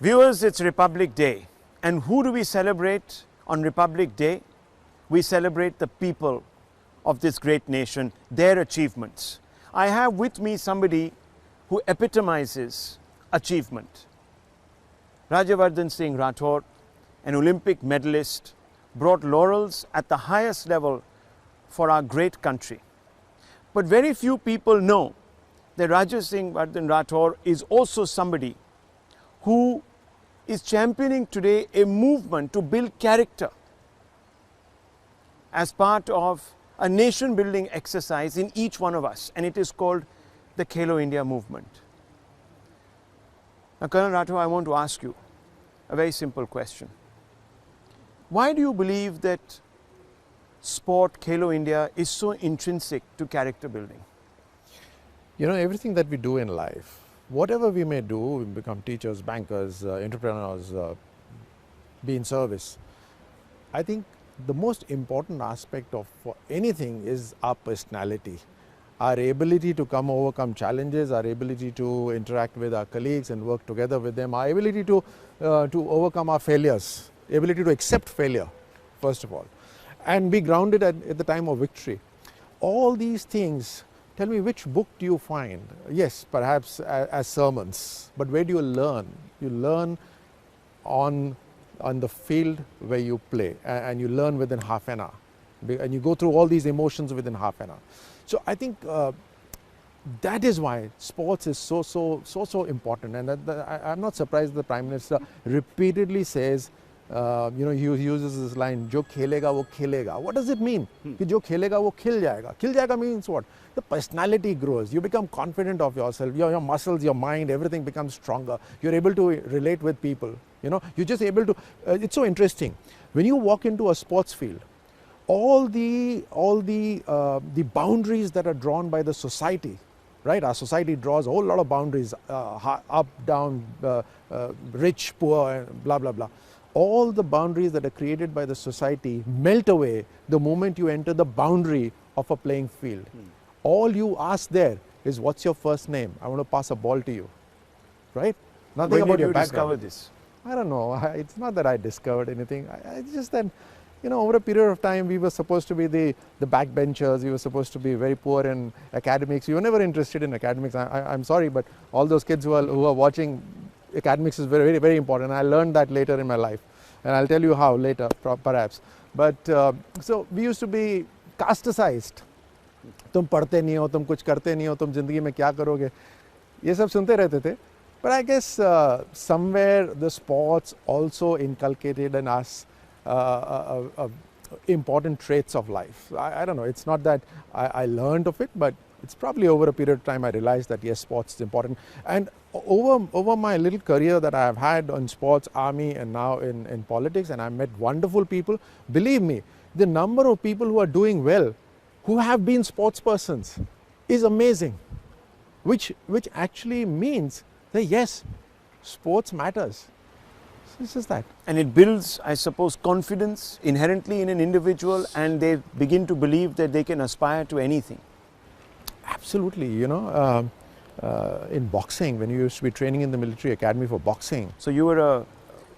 Viewers, it's Republic Day. And who do we celebrate on Republic Day? We celebrate the people of this great nation, their achievements. I have with me somebody who epitomizes achievement. Rajyavardhan Singh Rathore, an Olympic medalist, brought laurels at the highest level for our great country. But very few people know that Rajyavardhan Rathore is also somebody who is championing today a movement to build character as part of a nation building exercise in each one of us, and it is called the Khelo India movement. Now, Colonel Rathore, I want to ask you a very simple question. Why do you believe that sport, Khelo India, is so intrinsic to character building? You know, everything that we do in life, whatever we may do, we become teachers, bankers, entrepreneurs, be in service. I think the most important aspect of anything is our personality, our ability to overcome challenges, our ability to interact with our colleagues and work together with them, our ability to overcome our failures, ability to accept failure, first of all, and be grounded at the time of victory. All these things. Tell me, which book do you find? Yes, perhaps as sermons, but where do you learn? You learn on the field where you play, and you learn within half an hour, and you go through all these emotions within half an hour. So I think that is why sports is so important, and I'm not surprised the Prime Minister repeatedly says, he uses this line, "Jo khelega wo khelega." What does it mean? Ki jo khelega wo khil jayega. Khil jayega means what? The personality grows. You become confident of yourself. Your muscles, your mind, everything becomes stronger. You're able to relate with people. You're just able to. It's so interesting when you walk into a sports field. All the boundaries that are drawn by the society, right? Our society draws a whole lot of boundaries, up, down, rich, poor, and blah blah blah. All the boundaries that are created by the society melt away the moment you enter the boundary of a playing field. All you ask there is, what's your first name? I want to pass a ball to you, right? Nothing about your background. When did you discover this? I don't know. It's not that I discovered anything. It's just that, over a period of time, we were supposed to be the backbenchers. We were supposed to be very poor in academics. We were never interested in academics. I'm sorry, but all those kids who are watching, academics is very, very important. I learned that later in my life, and I'll tell you how later, perhaps. But so we used to be casticized. तुम पढ़ते नहीं हो, तुम कुछ करते नहीं हो, तुम जिंदगी में क्या करोगे, ये सब सुनते रहते थे. But I guess somewhere the sports also inculcated in us important traits of life. I don't know. It's not that I learned of it, but it's probably over a period of time I realized that yes, sports is important. And over my little career that I have had on sports, army, and now in politics, and I've met wonderful people. Believe me, the number of people who are doing well, who have been sports persons, is amazing. Which actually means that yes, sports matters. It's just that. And it builds, I suppose, confidence inherently in an individual, and they begin to believe that they can aspire to anything. Absolutely, in boxing, when you used to be training in the military academy for boxing. So you were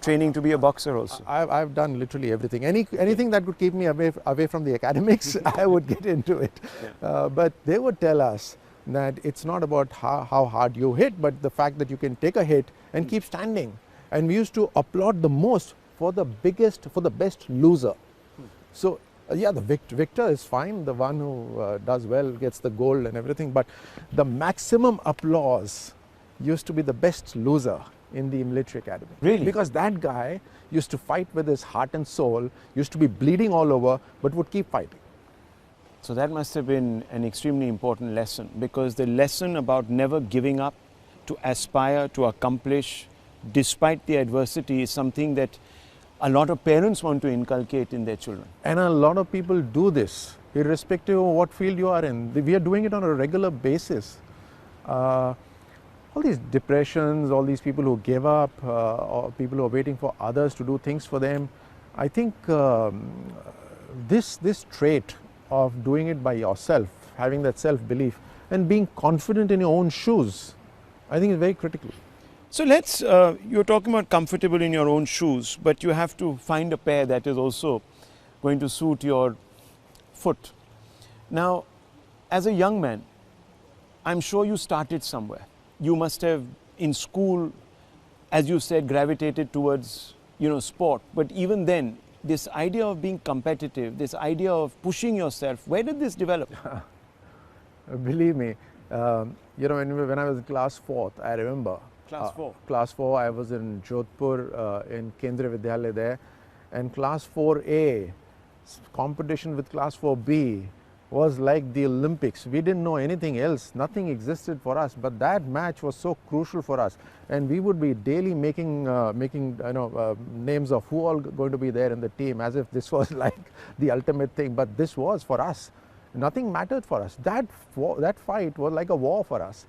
training to be a boxer also? I've done literally everything. Anything that would keep me away from the academics, I would get into it. Yeah. But they would tell us that it's not about how hard you hit, but the fact that you can take a hit and keep standing. And we used to applaud the most for the best loser. So yeah, the victor is fine. The one who does well gets the gold and everything. But the maximum applause used to be the best loser in the military academy. Really? Because that guy used to fight with his heart and soul, used to be bleeding all over, but would keep fighting. So that must have been an extremely important lesson, because the lesson about never giving up, to aspire, to accomplish, despite the adversity, is something that a lot of parents want to inculcate in their children. And a lot of people do this, irrespective of what field you are in. We are doing it on a regular basis. All these depressions, all these people who give up, or people who are waiting for others to do things for them, I think this trait of doing it by yourself, having that self-belief and being confident in your own shoes, I think is very critical. So let's, you're talking about comfortable in your own shoes, but you have to find a pair that is also going to suit your foot. Now, as a young man, I'm sure you started somewhere. You must have, in school, as you said, gravitated towards, sport. But even then, this idea of being competitive, this idea of pushing yourself, where did this develop? Believe me, when I was in class 4th, I remember. Class 4? Class 4, I was in Jodhpur, in Kendriya Vidyalaya there. And class 4A, competition with class 4B was like the Olympics. We didn't know anything else. Nothing existed for us. But that match was so crucial for us. And we would be daily making names of who all going to be there in the team, as if this was like the ultimate thing. But this was for us. Nothing mattered for us. That fight was like a war for us.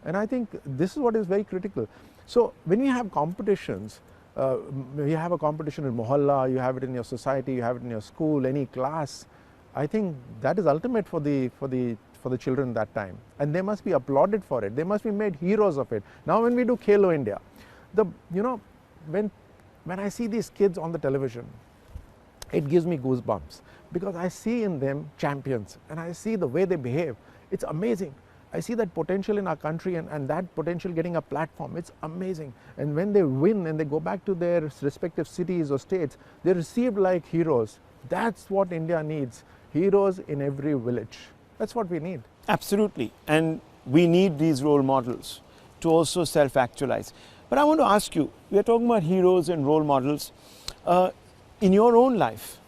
And I think this is what is very critical. So when you have competitions, you have a competition in Mohalla, you have it in your society, you have it in your school, any class. I think that is ultimate for the children that time, and they must be applauded for it. They must be made heroes of it. Now, when we do Khelo India, when I see these kids on the television, it gives me goosebumps because I see in them champions, and I see the way they behave. It's amazing. I see that potential in our country and that potential getting a platform. It's amazing. And when they win and they go back to their respective cities or states, they're received like heroes. That's what India needs. Heroes in every village. That's what we need. Absolutely. And we need these role models to also self-actualize. But I want to ask you, we are talking about heroes and role models. In your own life,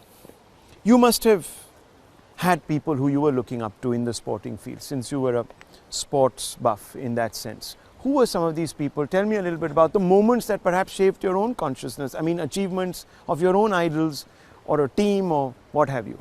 you must have had people who you were looking up to in the sporting field, since you were a sports buff in that sense. Who were some of these people? Tell me a little bit about the moments that perhaps shaped your own consciousness. I mean, achievements of your own idols or a team or what have you.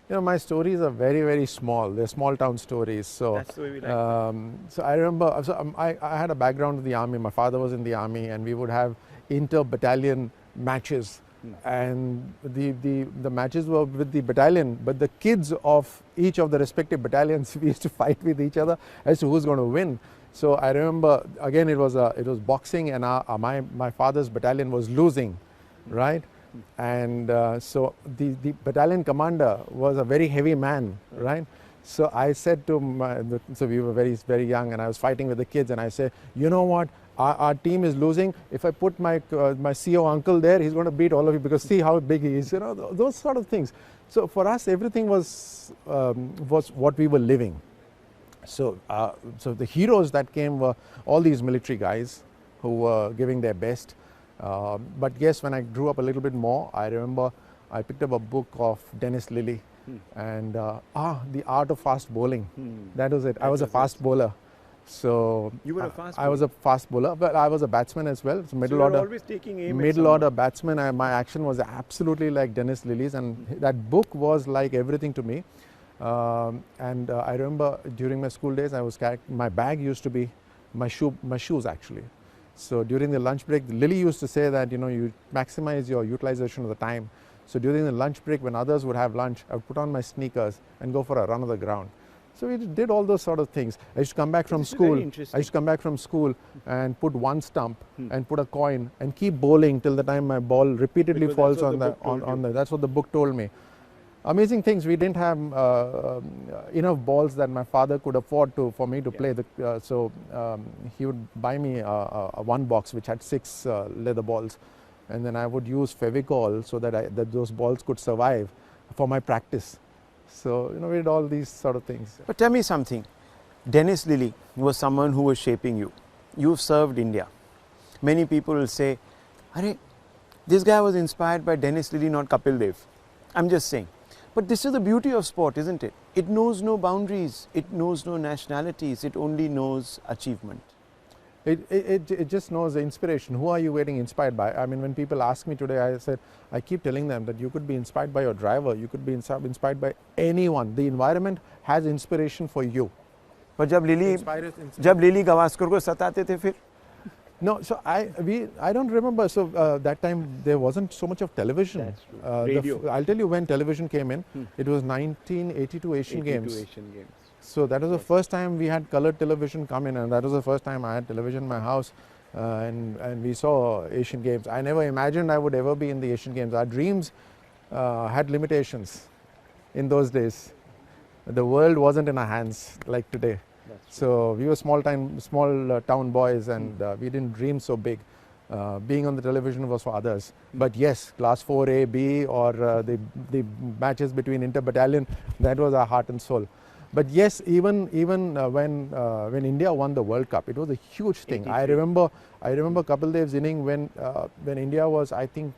My stories are very, very small. They're small town stories. So that's the way we like it. So I remember, I had a background in the army. My father was in the army, and we would have inter-battalion matches. And the matches were with the battalion, but the kids of each of the respective battalions, we used to fight with each other as to who's going to win. So I remember, again, it was boxing, and my father's battalion was losing, right? And so the battalion commander was a very heavy man, right? So I said to so we were very, very young, and I was fighting with the kids, and I said, you know what? Our team is losing. If I put my CO uncle there, he's going to beat all of you, because see how big he is. Those sort of things. So for us, everything was what we were living. So the heroes that came were all these military guys who were giving their best. But yes, when I grew up a little bit more, I remember I picked up a book of Dennis Lilly, and The Art of Fast Bowling. That was it. I was a fast bowler. So you were a fast bowler? I was a fast bowler, but I was a batsman as well. So middle order. Always taking aim middle order batsman. My action was absolutely like Dennis Lilly's, and that book was like everything to me. And I remember during my school days, my bag used to be my shoes actually. So during the lunch break, Lilly used to say that you maximize your utilization of the time. So during the lunch break, when others would have lunch, I would put on my sneakers and go for a run on the ground. So we did all those sort of things. I used to come back from school. And put one stump and put a coin and keep bowling till the time my ball repeatedly falls on the. That's what the book told me. Amazing things. We didn't have enough balls that my father could afford for me to play. So he would buy me a one box which had 6 leather balls, and then I would use Fevicol so that those balls could survive for my practice. So we did all these sort of things. But tell me something. Dennis Lilly was someone who was shaping you. You've served India. Many people will say, "Arey, this guy was inspired by Dennis Lilly, not Kapil Dev." I'm just saying. But this is the beauty of sport, isn't it? It knows no boundaries. It knows no nationalities. It only knows achievement. It just knows the inspiration. Who are you getting inspired by? I mean, when people ask me today, I keep telling them that you could be inspired by your driver. You could be inspired by anyone. The environment has inspiration for you. But जब lily Gavaskar को सताते थे फिर? No, so I don't remember. So that time there wasn't so much of television. That's true. Radio. I'll tell you when television came in. It was 1982 Asian Games. So that was the first time we had colored television come in, and that was the first time I had television in my house. and we saw Asian Games. I never imagined I would ever be in the Asian Games. Our dreams had limitations in those days. The world wasn't in our hands like today. So we were small town boys, and we didn't dream so big. Being on the television was for others. But yes, Class 4A, B, or the matches between inter-battalion, that was our heart and soul. But yes, even when India won the World Cup, it was a huge thing. 83. I remember Kapil Dev's inning when India was, I think,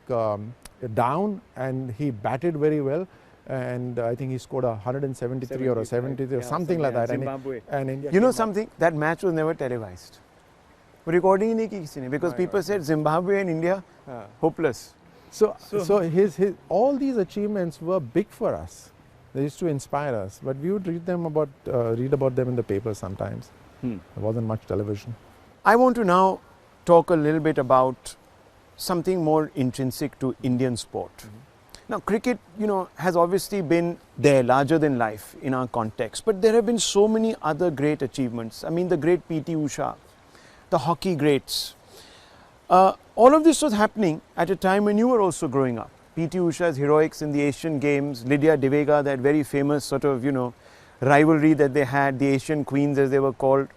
down, and he batted very well. And I think he scored 173 or 73 or something like that. Zimbabwe. And India You know came up. something? That match was never televised. Recording ही नहीं की किसी ने, because people said Zimbabwe and India hopeless. So his all these achievements were big for us. They used to inspire us, but we would read about them in the paper sometimes. There wasn't much television. I want to now talk a little bit about something more intrinsic to Indian sport. Now, cricket, has obviously been there, larger than life in our context, but there have been so many other great achievements. I mean, the great P.T. Usha, the hockey greats. All of this was happening at a time when you were also growing up. P.T. Usha's heroics in the Asian Games, Lydia Devega, that very famous sort of, rivalry that they had, the Asian Queens as they were called.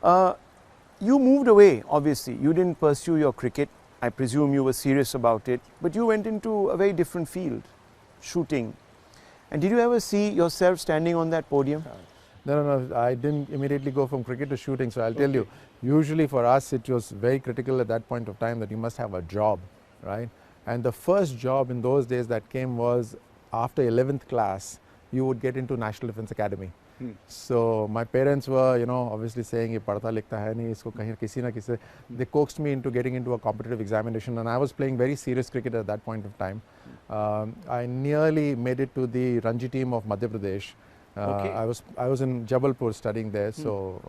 You moved away, obviously. You didn't pursue your cricket. I presume you were serious about it, but you went into a very different field, shooting. And did you ever see yourself standing on that podium? No, I didn't immediately go from cricket to shooting. So I'll tell you, usually for us, it was very critical at that point of time that you must have a job, right? And the first job in those days that came was after 11th class, you would get into National Defence Academy. So my parents were, obviously saying, "Ye padhta likhta hai nahi, isko kahin kisi na kisi." They coaxed me into getting into a competitive examination, and I was playing very serious cricket at that point of time. I nearly made it to the Ranji team of Madhya Pradesh. I was in Jabalpur studying there, so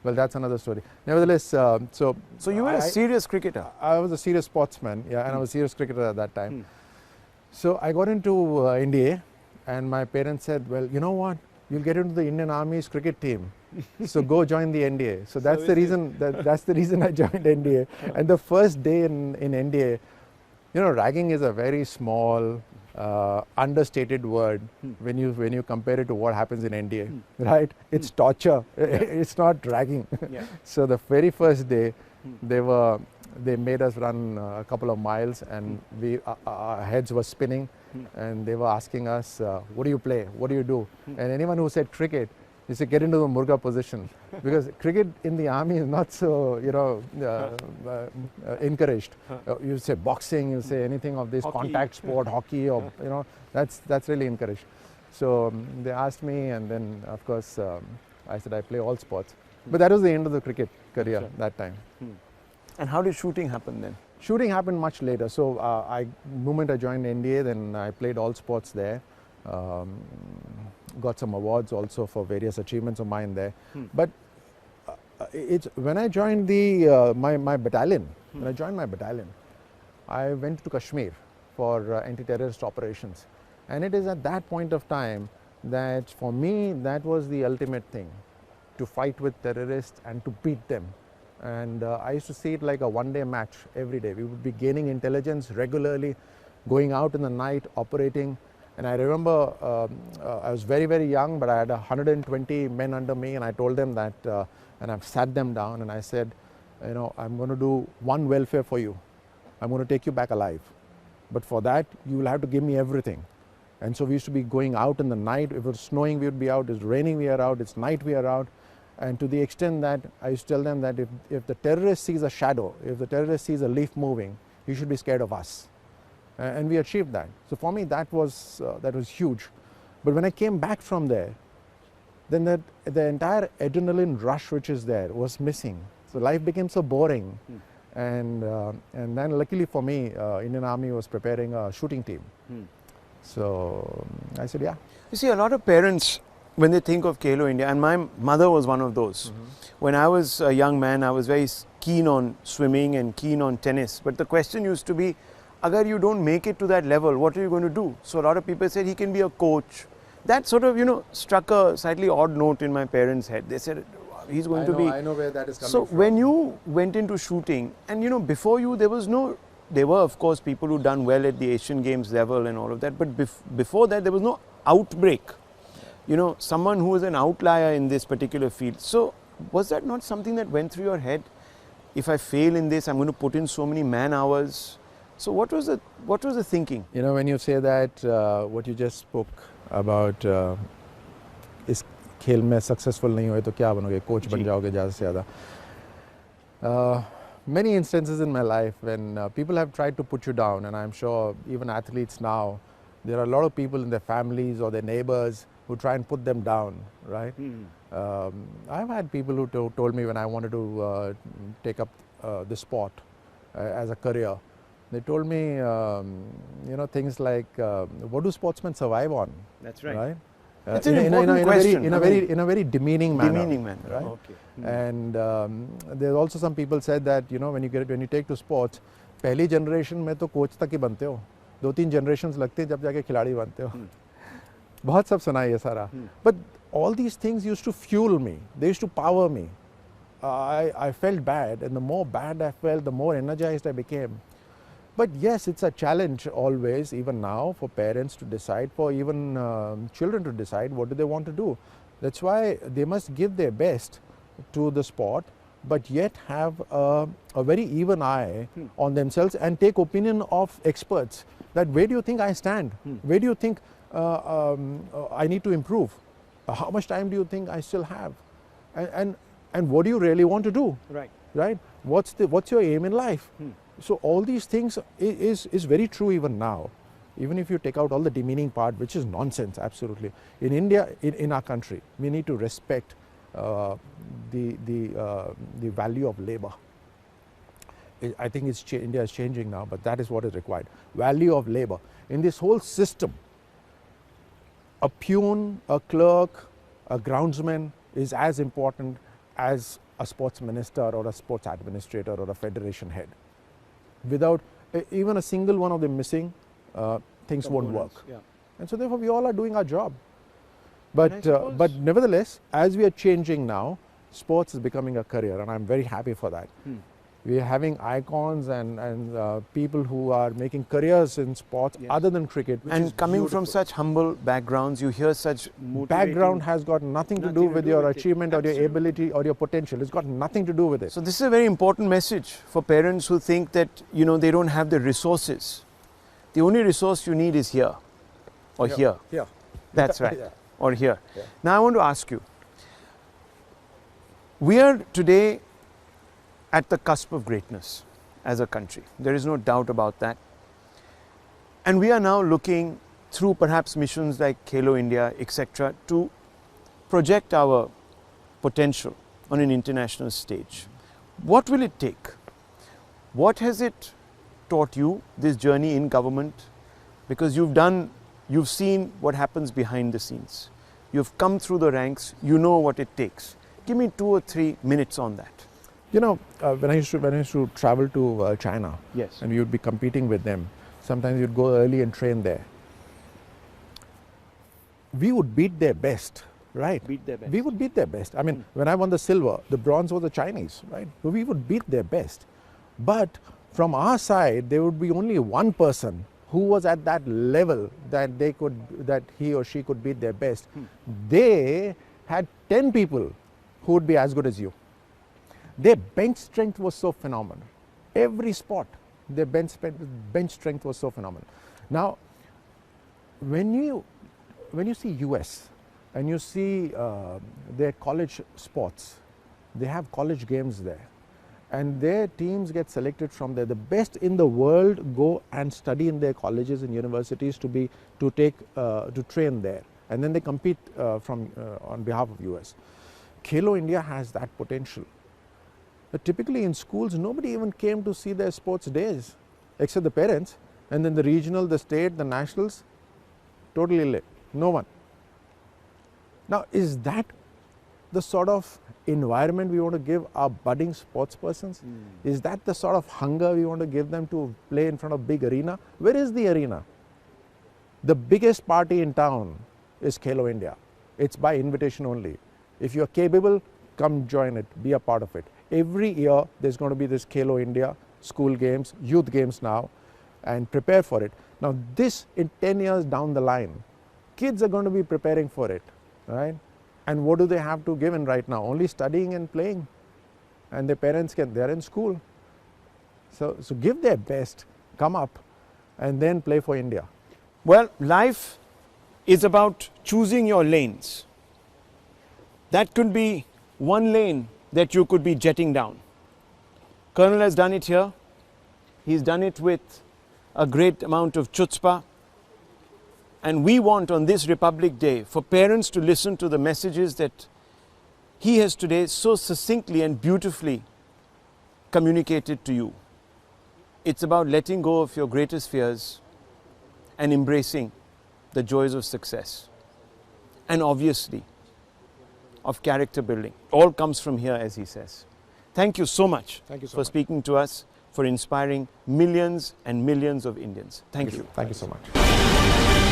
well, that's another story. Nevertheless, so you were a serious cricketer. I was a serious sportsman, and I was a serious cricketer at that time. So I got into NDA, and my parents said, "Well, you know what? You'll get into the Indian Army's cricket team, so go join the NDA." So that's the reason. That's the reason I joined NDA. And the first day in NDA, ragging is a very small, understated word when you compare it to what happens in NDA, right? It's torture. It's not ragging. So the very first day, they made us run a couple of miles, and our heads were spinning, and they were asking us, "What do you play? What do you do?" And anyone who said cricket, you say, "Get into the Murga position," because cricket in the army is not so encouraged. You say boxing, you say anything of this contact sport, hockey, or that's really encouraged. So they asked me, and then of course I said I play all sports. But that was the end of the cricket career that time. And how did shooting happen then? Shooting happened much later. So moment I joined NDA, then I played all sports there. Got some awards also for various achievements of mine there. But it's when I joined my battalion. When I joined my battalion, I went to Kashmir for anti-terrorist operations, and it is at that point of time that for me that was the ultimate thing, to fight with terrorists and to beat them. And I used to see it like a one-day match every day. We would be gaining intelligence regularly, going out in the night, operating. And I remember I was very, very young, but I had 120 men under me, and I told them that, and I've sat them down and I said, I'm going to do one welfare for you. I'm going to take you back alive. But for that, you will have to give me everything. And so we used to be going out in the night. If it was snowing, we would be out. It's raining, we are out. It's night, we are out. And to the extent that I used to tell them that if the terrorist sees a shadow, if the terrorist sees a leaf moving, he should be scared of us. And we achieved that. So for me, that was huge. But when I came back from there, then the entire adrenaline rush which is there was missing. So life became so boring. And then luckily for me, Indian Army was preparing a shooting team. So I said, yeah. You see, a lot of parents, when they think of Khelo India, and my mother was one of those. When I was a young man, I was very keen on swimming and keen on tennis. But the question used to be, agar you don't make it to that level, what are you going to do? So a lot of people said he can be a coach. That sort of, struck a slightly odd note in my parents' head. They said, he's going to be. I know where that is coming So from. when you went into shooting, and you know, before you, there were of course people who done well at the Asian Games level and all of that, but before that there was no outbreak. You know, someone who was an outlier in this particular field. So was that not something that went through your head? If I fail in this, I'm going to put in so many man hours. So what was the thinking? You know, when you say that, what you just spoke about, इस खेल में successful नहीं हुए तो क्या बनोगे? Coach बन जाओगे ज़्यादा से ज़्यादा. Many instances in my life when people have tried to put you down, and I'm sure even athletes now, there are a lot of people in their families or their neighbors who try and put them down, right? I've had people who told me when I wanted to take up the sport as a career, they told me, you know, things like, what do sportsmen survive on? That's right. Right? It's an important question. In a very demeaning manner. Demeaning manner, right? Okay. And there's also some people said that, you know, when you take to sports, पहली generation में तो coach तक ही बनते हो, 2-3 generations लगते हैं जब जाके खिलाड़ी बनते हो. बहुत सब सुना ये सारा. But all these things used to fuel me. They used to power me. I felt bad, and the more bad I felt, the more energized I became. But yes, it's a challenge always, even now, for parents to decide, for even children to decide what do they want to do. That's why they must give their best to the sport, but yet have a very even eye on themselves and take opinion of experts. That where do you think I stand? Where do you think I need to improve? How much time do you think I still have? And what do you really want to do? Right. Right? What's your aim in life? So all these things is very true even now. Even if you take out all the demeaning part, which is nonsense, absolutely. In India, in our country, we need to respect the value of labor. I think India is changing now, but that is what is required. Value of labor. In this whole system, a peon, a clerk, a groundsman is as important as a sports minister or a sports administrator or a federation head. Without even a single one of them missing, things won't work. Yeah. And so therefore we all are doing our job. But suppose- but nevertheless, as we are changing now, sports is becoming a career, and I'm very happy for that. We are having icons and people who are making careers in sports Yes. other than cricket. which is And coming from beautiful. such humble backgrounds, you hear such motivating Background has got nothing to do with your achievement or your Absolutely. ability or your potential. It's got nothing to do with it. So this is a very important message for parents who think that, you know, they don't have the resources. The only resource you need is here or here. Yeah. That's right. Yeah. Or here. Yeah. Now I want to ask you, we are today at the cusp of greatness as a country. There is no doubt about that. And we are now looking through perhaps missions like Khelo India, etc., to project our potential on an international stage. What will it take? What has it taught you, this journey in government? Because you've seen what happens behind the scenes. You've come through the ranks, you know what it takes. Give me 2 or 3 minutes on that. You know, when I used to travel to China, Yes. and we would be competing with them, sometimes you'd go early and train there. We would beat their best, right? Beat their best. We would beat their best. I mean, when I won the silver, the bronze was the Chinese, right? So we would beat their best. But from our side, there would be only one person who was at that level that he or she could beat their best. They had 10 people who would be as good as you. Their bench strength was so phenomenal. Every spot, their bench strength was so phenomenal. Now, when you see US and you see their college sports, they have college games there, and their teams get selected from there. The best in the world go and study in their colleges and universities to train there, and then they compete on behalf of US. Khelo India has that potential. But typically in schools, nobody even came to see their sports days, except the parents, and then the regional, the state, the nationals, totally lit. No one. Now, is that the sort of environment we want to give our budding sports persons? Is that the sort of hunger we want to give them to play in front of big arena? Where is the arena? The biggest party in town is Khelo India. It's by invitation only. If you're capable, come join it, be a part of it. Every year there's going to be this Khelo India, school games, youth games now, and prepare for it. Now this, in 10 years down the line, kids are going to be preparing for it, right? And what do they have to give in right now? Only studying and playing. And their parents they're in school. So give their best, come up, and then play for India. Well, life is about choosing your lanes. That could be one lane that you could be jetting down. Colonel has done it here. He's done it with a great amount of chutzpah. And we want on this Republic Day for parents to listen to the messages that he has today so succinctly and beautifully communicated to you. It's about letting go of your greatest fears and embracing the joys of success. And obviously, of character building. All comes from here, as he says. Thank you so much for speaking to us, for inspiring millions and millions of Indians. Thank you. Thank you so much.